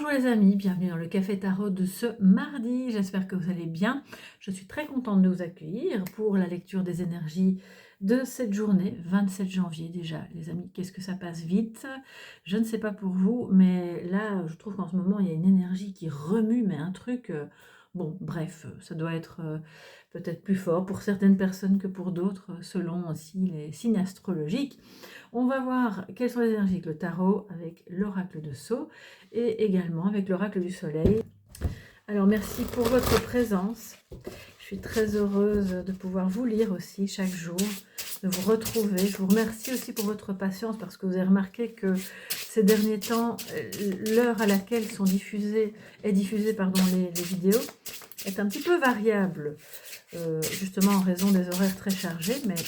Bonjour les amis, bienvenue dans le Café Tarot de ce mardi, j'espère que vous allez bien. Je suis très contente de vous accueillir pour la lecture des énergies de cette journée, 27 janvier déjà. Les amis, qu'est-ce que ça passe vite? Je ne sais pas pour vous, mais là, je trouve qu'en ce moment, il y a une énergie qui remue, mais un truc... bon, bref, ça doit être peut-être plus fort pour certaines personnes que pour d'autres, selon aussi les signes astrologiques. On va voir quelles sont les énergies avec le tarot, avec l'oracle de Sceaux et également avec l'oracle du soleil. Alors merci pour votre présence. Je suis très heureuse de pouvoir vous lire aussi chaque jour, de vous retrouver. Je vous remercie aussi pour votre patience parce que vous avez remarqué que ces derniers temps, l'heure à laquelle sont diffusées les vidéos est un petit peu variable, justement en raison des horaires très chargés, mais je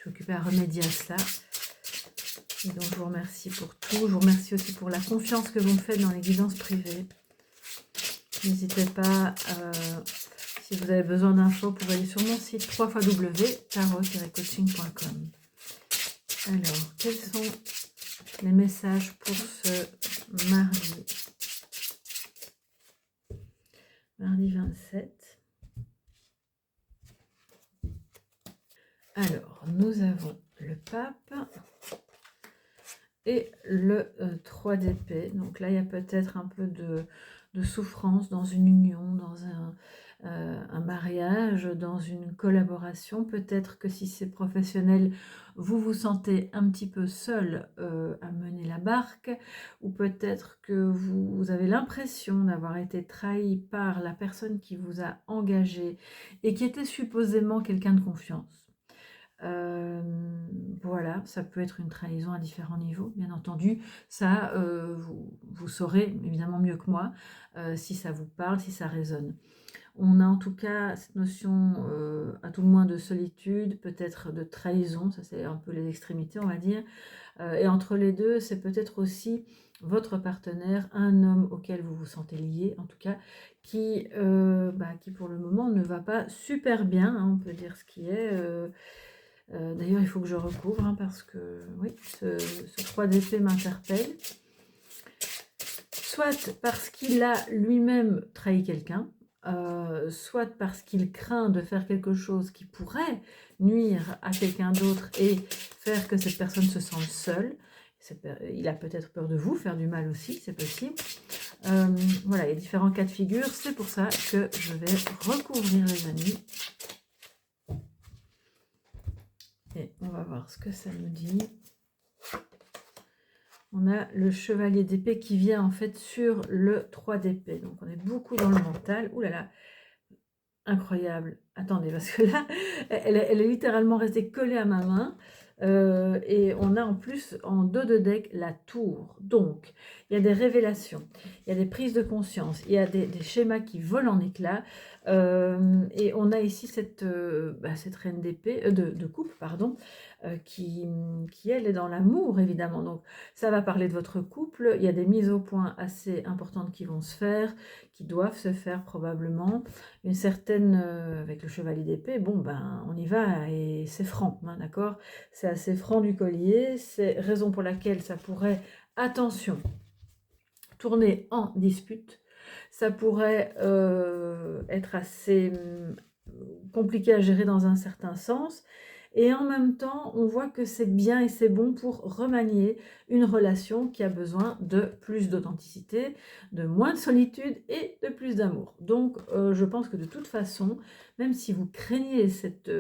suis occupée à remédier à cela. Et donc je vous remercie pour tout. Je vous remercie aussi pour la confiance que vous me faites dans les guidances privées. N'hésitez pas, si vous avez besoin d'infos, pour aller sur mon site www.tarot-coaching.com. Alors, quels sont les messages pour ce mardi 27. Alors, nous avons le pape et le 3 d'épée. Donc là, il y a peut-être un peu de souffrance dans une union, dans un mariage, dans une collaboration. Peut-être que si c'est professionnel, vous vous sentez un petit peu seul à mener la barque, ou peut-être que vous avez l'impression d'avoir été trahi par la personne qui vous a engagé et qui était supposément quelqu'un de confiance. Voilà, ça peut être une trahison à différents niveaux, bien entendu. Ça, vous saurez évidemment mieux que moi si ça vous parle, si ça résonne. On a en tout cas cette notion, à tout le moins, de solitude, peut-être de trahison, ça c'est un peu les extrémités, on va dire. Et entre les deux, c'est peut-être aussi votre partenaire, un homme auquel vous vous sentez lié, en tout cas, qui pour le moment ne va pas super bien, hein, on peut dire ce qui est. D'ailleurs, il faut que je recouvre, hein, parce que oui, ce 3 d'épée m'interpelle. Soit parce qu'il a lui-même trahi quelqu'un, soit parce qu'il craint de faire quelque chose qui pourrait nuire à quelqu'un d'autre et faire que cette personne se sente seule. Il a peut-être peur de vous, faire du mal aussi, c'est possible. Voilà, il y a différents cas de figure, c'est pour ça que je vais recouvrir les amis. Et on va voir ce que ça nous dit. On a le chevalier d'épée qui vient en fait sur le 3 d'épée. Donc on est beaucoup dans le mental. Ouh là là, incroyable. Attendez, parce que là, elle est littéralement restée collée à ma main. Et on a en plus en dos de deck la tour. Donc, il y a des révélations, il y a des prises de conscience, il y a des schémas qui volent en éclats. Et on a ici cette reine d'épée, de coupe, pardon, qui elle est dans l'amour évidemment. Donc ça va parler de votre couple. Il y a des mises au point assez importantes qui vont se faire, qui doivent se faire probablement. Une certaine, avec le chevalier d'épée, bon ben on y va et c'est franc, hein, d'accord? C'est assez franc du collier, c'est raison pour laquelle ça pourrait, attention, tourner en dispute. Ça pourrait être assez compliqué à gérer dans un certain sens. Et en même temps, on voit que c'est bien et c'est bon pour remanier une relation qui a besoin de plus d'authenticité, de moins de solitude et de plus d'amour. Donc, je pense que de toute façon, même si vous craignez cette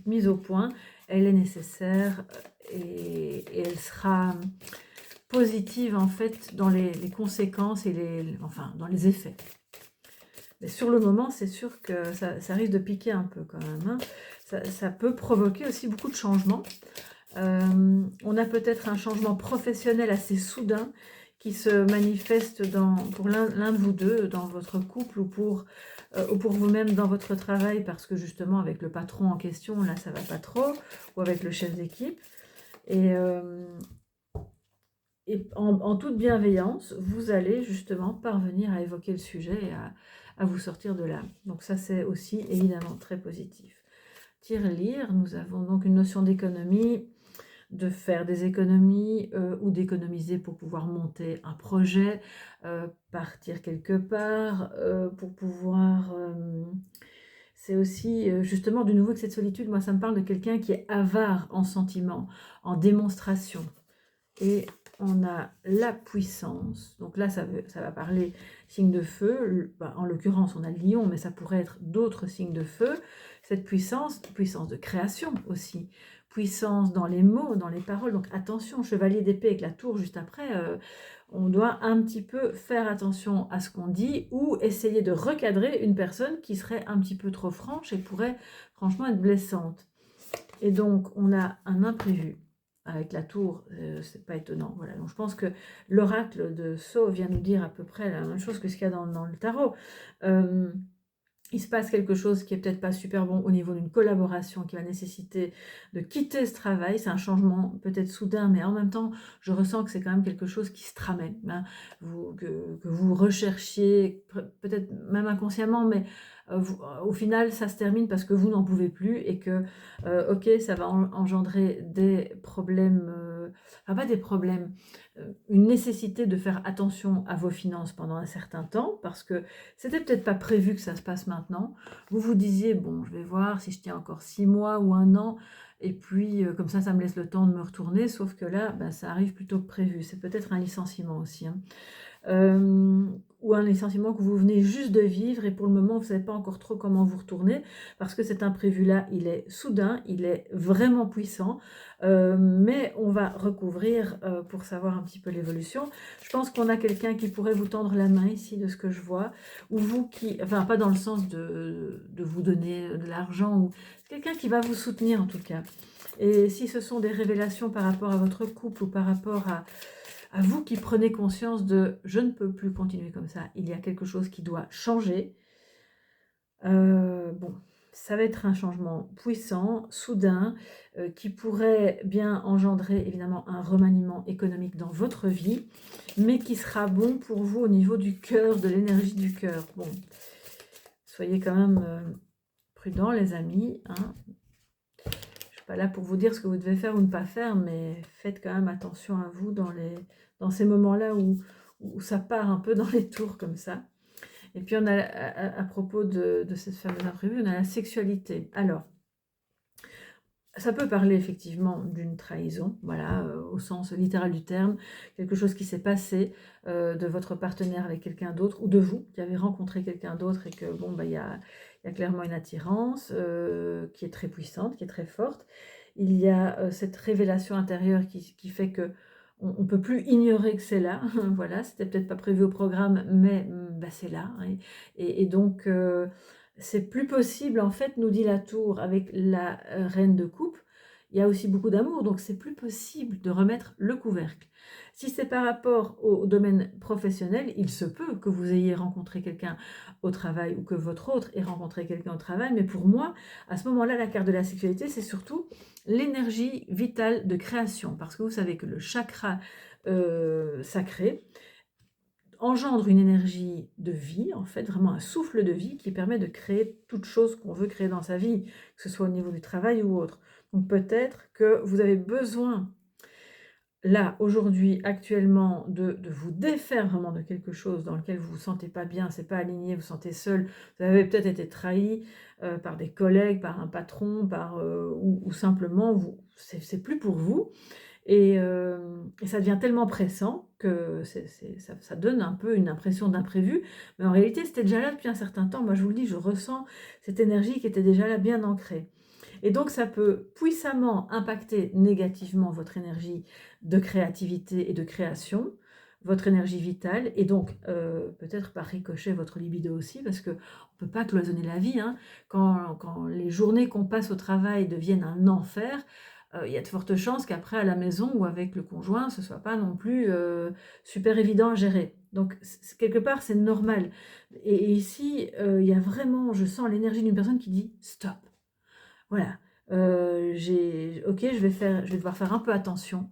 mise au point, elle est nécessaire et elle sera positive en fait dans les conséquences et dans les effets. Mais sur le moment, c'est sûr que ça risque de piquer un peu quand même, hein. Ça peut provoquer aussi beaucoup de changements. On a peut-être un changement professionnel assez soudain qui se manifeste pour l'un de vous deux, dans votre couple ou pour vous-même dans votre travail, parce que justement avec le patron en question, là ça va pas trop, ou avec le chef d'équipe. Et en toute bienveillance, vous allez justement parvenir à évoquer le sujet et à vous sortir de là. Donc ça, c'est aussi évidemment très positif. Tirelire, nous avons donc une notion d'économie, de faire des économies ou d'économiser pour pouvoir monter un projet, partir quelque part, pour pouvoir... c'est aussi justement de nouveau que cette solitude, moi ça me parle de quelqu'un qui est avare en sentiments, en démonstration. Et on a la puissance, donc là ça va parler signe de feu, en l'occurrence on a le lion, mais ça pourrait être d'autres signes de feu. Cette puissance de création aussi, puissance dans les mots, dans les paroles. Donc attention, chevalier d'épée avec la tour juste après, on doit un petit peu faire attention à ce qu'on dit ou essayer de recadrer une personne qui serait un petit peu trop franche et pourrait franchement être blessante. Et donc on a un imprévu avec la tour, c'est pas étonnant. Voilà. Donc je pense que l'oracle de Sceaux vient nous dire à peu près la même chose que ce qu'il y a dans le tarot. Il se passe quelque chose qui est peut-être pas super bon au niveau d'une collaboration qui va nécessiter de quitter ce travail. C'est un changement peut-être soudain, mais en même temps, je ressens que c'est quand même quelque chose qui se tramait, hein, que vous recherchiez, peut-être même inconsciemment, mais au final, ça se termine parce que vous n'en pouvez plus et que, ok, ça va engendrer des problèmes, enfin pas des problèmes, une nécessité de faire attention à vos finances pendant un certain temps, parce que c'était peut-être pas prévu que ça se passe maintenant. Vous vous disiez, bon, je vais voir si je tiens encore 6 mois ou 1 an, et puis comme ça me laisse le temps de me retourner, sauf que là, ben, ça arrive plutôt que prévu. C'est peut-être un licenciement aussi, hein. Ou un licenciement que vous venez juste de vivre et pour le moment, vous ne savez pas encore trop comment vous retourner parce que cet imprévu-là, il est soudain, il est vraiment puissant, mais on va recouvrir pour savoir un petit peu l'évolution. Je pense qu'on a quelqu'un qui pourrait vous tendre la main ici de ce que je vois, ou vous qui, enfin pas dans le sens de vous donner de l'argent, ou quelqu'un qui va vous soutenir en tout cas. Et si ce sont des révélations par rapport à votre couple ou par rapport à vous qui prenez conscience de « je ne peux plus continuer comme ça, il y a quelque chose qui doit changer », bon, ça va être un changement puissant, soudain, qui pourrait bien engendrer évidemment un remaniement économique dans votre vie, mais qui sera bon pour vous au niveau du cœur, de l'énergie du cœur. Bon, soyez quand même prudents les amis, hein. Je ne suis pas là pour vous dire ce que vous devez faire ou ne pas faire, mais faites quand même attention à vous dans ces moments-là où ça part un peu dans les tours comme ça. Et puis on a, à propos de cette fameuse imprévue, on a la sexualité. Alors, ça peut parler effectivement d'une trahison, voilà, au sens littéral du terme, quelque chose qui s'est passé de votre partenaire avec quelqu'un d'autre, ou de vous, qui avez rencontré quelqu'un d'autre et que, bon, bah, il y a clairement une attirance qui est très puissante, qui est très forte. Il y a cette révélation intérieure qui fait que on ne peut plus ignorer que c'est là, voilà, c'était peut-être pas prévu au programme, mais bah, c'est là, hein. Et donc, c'est plus possible, en fait, nous dit la tour, avec la reine de coupe, il y a aussi beaucoup d'amour, donc c'est plus possible de remettre le couvercle. Si c'est par rapport au domaine professionnel, il se peut que vous ayez rencontré quelqu'un au travail ou que votre autre ait rencontré quelqu'un au travail, mais pour moi, à ce moment-là, la carte de la sexualité, c'est surtout l'énergie vitale de création, parce que vous savez que le chakra sacré engendre une énergie de vie, en fait, vraiment un souffle de vie qui permet de créer toute chose qu'on veut créer dans sa vie, que ce soit au niveau du travail ou autre. Donc peut-être que vous avez besoin, là, aujourd'hui, actuellement, de vous défaire vraiment de quelque chose dans lequel vous ne vous sentez pas bien, c'est pas aligné, vous vous sentez seul, vous avez peut-être été trahi par des collègues, par un patron, ou simplement, c'est plus pour vous. Et ça devient tellement pressant que ça donne un peu une impression d'imprévu. Mais en réalité, c'était déjà là depuis un certain temps. Moi, je vous le dis, je ressens cette énergie qui était déjà là, bien ancrée. Et donc, ça peut puissamment impacter négativement votre énergie de créativité et de création, votre énergie vitale, et donc peut-être par ricochet votre libido aussi, parce qu'on ne peut pas cloisonner la vie, hein. Quand les journées qu'on passe au travail deviennent un enfer, il y a de fortes chances qu'après à la maison ou avec le conjoint, ce ne soit pas non plus super évident à gérer. Donc quelque part, c'est normal. Et ici, il y a vraiment, je sens l'énergie d'une personne qui dit stop. Voilà, ok, je vais devoir faire un peu attention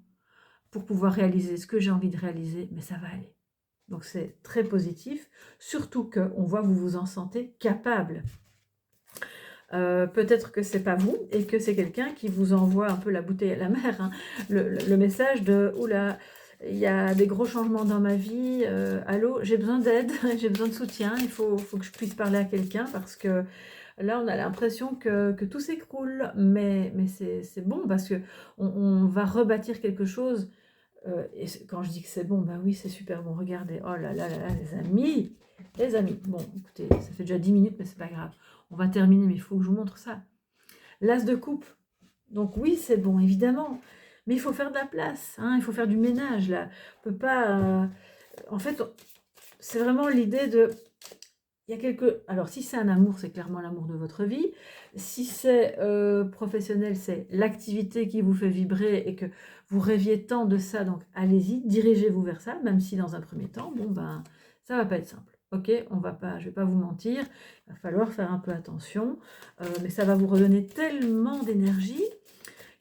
pour pouvoir réaliser ce que j'ai envie de réaliser, mais ça va aller. Donc c'est très positif, surtout qu'on voit que vous vous en sentez capable. Peut-être que c'est pas vous et que c'est quelqu'un qui vous envoie un peu la bouteille à la mer, hein. Le message de: «Ouh là, il y a des gros changements dans ma vie, allô, j'ai besoin d'aide, j'ai besoin de soutien, il faut que je puisse parler à quelqu'un parce que là, on a l'impression que tout s'écroule». Mais c'est bon parce qu'on va rebâtir quelque chose, et quand je dis que c'est bon, ben oui, c'est super bon. Regardez, oh là là là là, les amis. Bon, écoutez, ça fait déjà 10 minutes, mais c'est pas grave. On va terminer, mais il faut que je vous montre ça. L'as de coupe. Donc oui, c'est bon, évidemment. Mais il faut faire de la place, hein, il faut faire du ménage, là. On peut pas... en fait, c'est vraiment l'idée de... Il y a quelque... Alors, si c'est un amour, c'est clairement l'amour de votre vie. Si c'est professionnel, c'est l'activité qui vous fait vibrer et que vous rêviez tant de ça. Donc, allez-y, dirigez-vous vers ça, même si dans un premier temps, bon, ben, ça va pas être simple. Ok, on va pas, je vais pas vous mentir, il va falloir faire un peu attention, mais ça va vous redonner tellement d'énergie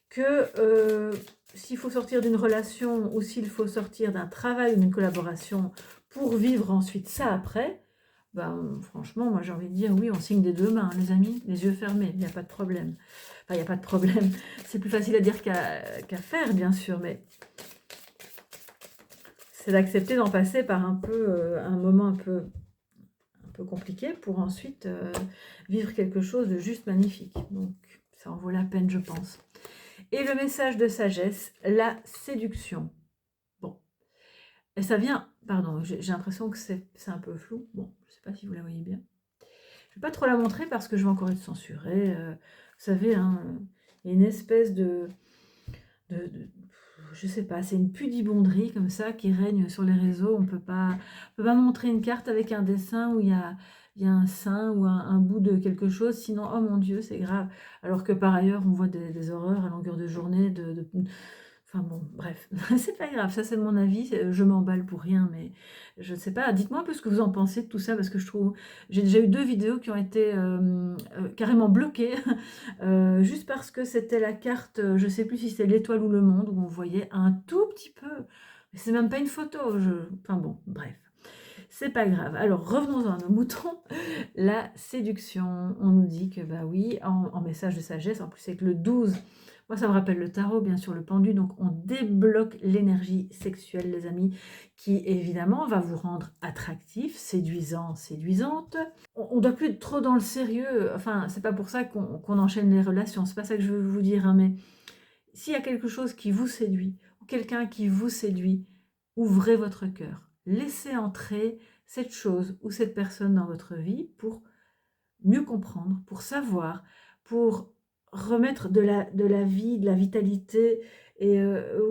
que s'il faut sortir d'une relation ou s'il faut sortir d'un travail ou d'une collaboration pour vivre ensuite ça après, ben, franchement, moi j'ai envie de dire oui, on signe des deux mains, les amis, les yeux fermés, il n'y a pas de problème. Enfin, il n'y a pas de problème. C'est plus facile à dire qu'à faire, bien sûr, mais c'est d'accepter d'en passer par un peu un moment un peu compliqué pour ensuite vivre quelque chose de juste magnifique. Donc, ça en vaut la peine, je pense. Et le message de sagesse, la séduction. Bon, et ça vient, pardon, j'ai l'impression que c'est un peu flou. Bon, je ne sais pas si vous la voyez bien. Je ne vais pas trop la montrer parce que je vais encore être censurée. Vous savez, hein, il y a une espèce je sais pas, c'est une pudibonderie comme ça qui règne sur les réseaux. On peut pas montrer une carte avec un dessin où il y a un sein ou un bout de quelque chose, sinon, oh mon Dieu, c'est grave. Alors que par ailleurs, on voit des horreurs à longueur de journée, enfin bon, bref, c'est pas grave, ça c'est mon avis, je m'emballe pour rien, mais je ne sais pas, dites-moi un peu ce que vous en pensez de tout ça, parce que je trouve, j'ai déjà eu 2 vidéos qui ont été carrément bloquées, juste parce que c'était la carte, je sais plus si c'était l'étoile ou le monde, où on voyait un tout petit peu, mais c'est même pas une photo, enfin bon, bref. C'est pas grave. Alors revenons à nos moutons. La séduction, on nous dit que bah oui, en message de sagesse, en plus avec le 12, moi ça me rappelle le tarot, bien sûr, le pendu, donc on débloque l'énergie sexuelle, les amis, qui évidemment va vous rendre attractif, séduisant, séduisante. On ne doit plus être trop dans le sérieux, enfin c'est pas pour ça qu'on enchaîne les relations, c'est pas ça que je veux vous dire, hein, mais s'il y a quelque chose qui vous séduit, ou quelqu'un qui vous séduit, ouvrez votre cœur. Laissez entrer cette chose ou cette personne dans votre vie pour mieux comprendre, pour savoir, pour remettre de la vie, de la vitalité. Et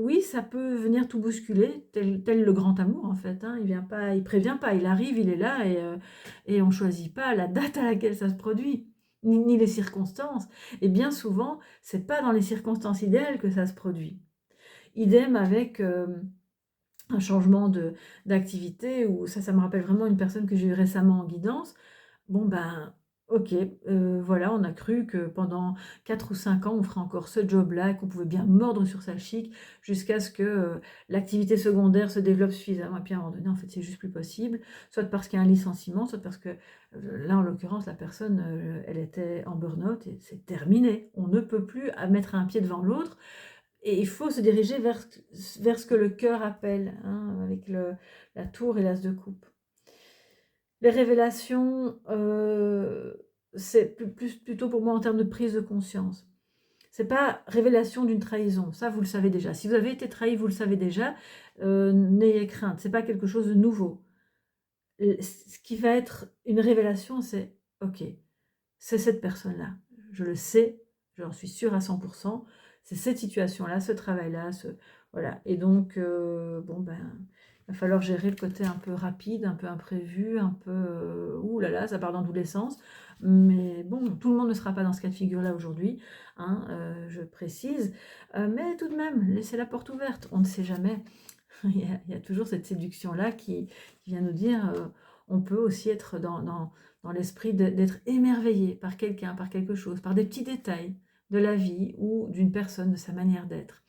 oui, ça peut venir tout bousculer, tel le grand amour en fait, hein. Il vient pas, il prévient pas, il arrive, il est là et on choisit pas la date à laquelle ça se produit, ni les circonstances. Et bien souvent, c'est pas dans les circonstances idéales que ça se produit. Idem avec un changement d'activité, ou ça me rappelle vraiment une personne que j'ai eue récemment en guidance. Bon ben, OK, voilà, on a cru que pendant 4 ou 5 ans, on ferait encore ce job-là et qu'on pouvait bien mordre sur sa chic jusqu'à ce que, l'activité secondaire se développe suffisamment et puis à un moment donné, en fait, c'est juste plus possible. Soit parce qu'il y a un licenciement, soit parce que, là, en l'occurrence, la personne, elle était en burn-out et c'est terminé. On ne peut plus à mettre un pied devant l'autre et il faut se diriger vers ce que le cœur appelle, hein, avec la tour et l'as de coupe. Les révélations, c'est plutôt pour moi en termes de prise de conscience. C'est pas révélation d'une trahison, ça vous le savez déjà. Si vous avez été trahi, vous le savez déjà, n'ayez crainte, c'est pas quelque chose de nouveau. Ce qui va être une révélation, c'est: «OK, c'est cette personne-là, je le sais, j'en suis sûre à 100%, c'est cette situation-là, ce travail-là, voilà». Et donc bon ben, il va falloir gérer le côté un peu rapide, un peu imprévu, un peu, ouh là là, ça part dans tous les sens. Mais bon, tout le monde ne sera pas dans ce cas de figure-là aujourd'hui, hein, je précise. Mais tout de même, laissez la porte ouverte, on ne sait jamais. Il y a toujours cette séduction-là qui vient nous dire, on peut aussi être dans l'esprit d'être émerveillé par quelqu'un, par quelque chose, par des petits détails. de la vie ou d'une personne, de sa manière d'être.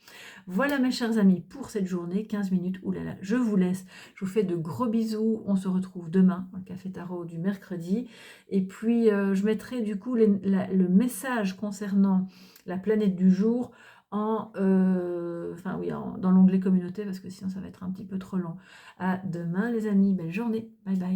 Voilà mes chers amis pour cette journée, 15 minutes, oulala, je vous laisse, je vous fais de gros bisous, on se retrouve demain dans le Café Tarot du mercredi, et puis je mettrai du coup le message concernant la planète du jour dans l'onglet communauté, parce que sinon ça va être un petit peu trop long. À demain les amis, belle journée, bye bye.